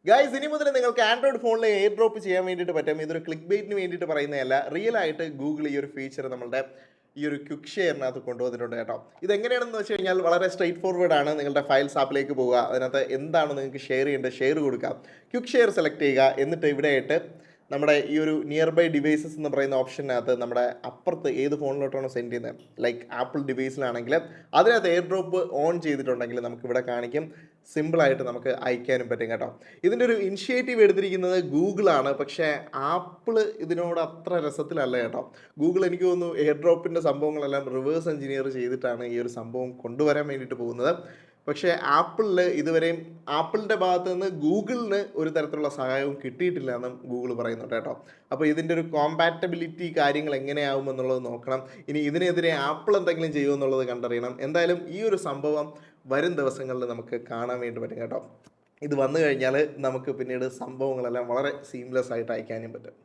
Guys ഇനി മുതൽ നിങ്ങൾക്ക് ആൻഡ്രോയിഡ് ഫോണിൽ എയർ ഡ്രോപ്പ് ചെയ്യാൻ വേണ്ടിയിട്ട് പറ്റും. ഇതൊരു ക്ലിക്ക് ബെയ്റ്റിന് വേണ്ടിയിട്ട് പറയുന്നതല്ല, റിയൽ ആയിട്ട് ഗൂഗിൾ ഈ ഒരു ഫീച്ചർ നമ്മളുടെ ഈ ഒരു ക്വിക്ക് ഷെയറിനകത്ത് കൊണ്ടുവന്നിട്ടുണ്ട് കേട്ടോ. ഇതെങ്ങനെയാണെന്ന് വെച്ച് കഴിഞ്ഞാൽ വളരെ സ്ട്രെയിറ്റ് ഫോർവേഡ് ആണ്. നിങ്ങളുടെ ഫയൽസ് ആപ്പിലേക്ക് പോവുക, അതിനകത്ത് എന്താണ് നിങ്ങൾക്ക് ഷെയർ ചെയ്യേണ്ടത് ഷെയർ കൊടുക്കുക, ക്വിക്ക് ഷെയർ സെലക്ട് ചെയ്യുക, എന്നിട്ട് ഇവിടെ ആയിട്ട് നമ്മുടെ ഈ ഒരു നിയർ ബൈ ഡിവൈസസ് എന്ന് പറയുന്ന ഓപ്ഷനകത്ത് നമ്മുടെ അപ്പുറത്ത് ഏത് ഫോണിലോട്ടാണോ സെൻഡ് ചെയ്യുന്നത്, ലൈക്ക് ആപ്പിൾ ഡിവൈസിലാണെങ്കിൽ അതിനകത്ത് എയർ ഡ്രോപ്പ് ഓൺ ചെയ്തിട്ടുണ്ടെങ്കിൽ നമുക്ക് ഇവിടെ കാണിക്കും. സിമ്പിളായിട്ട് നമുക്ക് അയക്കാനും പറ്റും കേട്ടോ. ഇതിൻ്റെ ഒരു ഇനിഷ്യേറ്റീവ് എടുത്തിരിക്കുന്നത് ഗൂഗിളാണ്, പക്ഷേ ആപ്പിൾ ഇതിനോട് അത്ര രസത്തിലല്ല കേട്ടോ. ഗൂഗിൾ എനിക്ക് തോന്നുന്നു എയർ ഡ്രോപ്പിൻ്റെ സംഭവങ്ങളെല്ലാം റിവേഴ്സ് എഞ്ചിനീയർ ചെയ്തിട്ടാണ് ഈ ഒരു സംഭവം കൊണ്ടുവരാൻ വേണ്ടിയിട്ട് പോകുന്നത്. പക്ഷേ ആപ്പിളിൽ ഇതുവരെയും ആപ്പിളിൻ്റെ ഭാഗത്ത് നിന്ന് ഗൂഗിളിന് ഒരു തരത്തിലുള്ള സഹായവും കിട്ടിയിട്ടില്ല എന്നും ഗൂഗിൾ പറയുന്നുണ്ട് കേട്ടോ. അപ്പോൾ ഇതിൻ്റെ ഒരു കോമ്പാറ്റബിലിറ്റി കാര്യങ്ങൾ എങ്ങനെയാവും എന്നുള്ളത് നോക്കണം. ഇനി ഇതിനെതിരെ ആപ്പിൾ എന്തെങ്കിലും ചെയ്യുമോ എന്നുള്ളത് കണ്ടറിയണം. എന്തായാലും ഈ ഒരു സംഭവം വരും ദിവസങ്ങളിൽ നമുക്ക് കാണാൻ വേണ്ടി പറ്റും കേട്ടോ. ഇത് വന്നു കഴിഞ്ഞാൽ നമുക്ക് പിന്നീട് സംഭവങ്ങളെല്ലാം വളരെ സീംലെസ് ആയിട്ട് അയക്കാനും പറ്റും.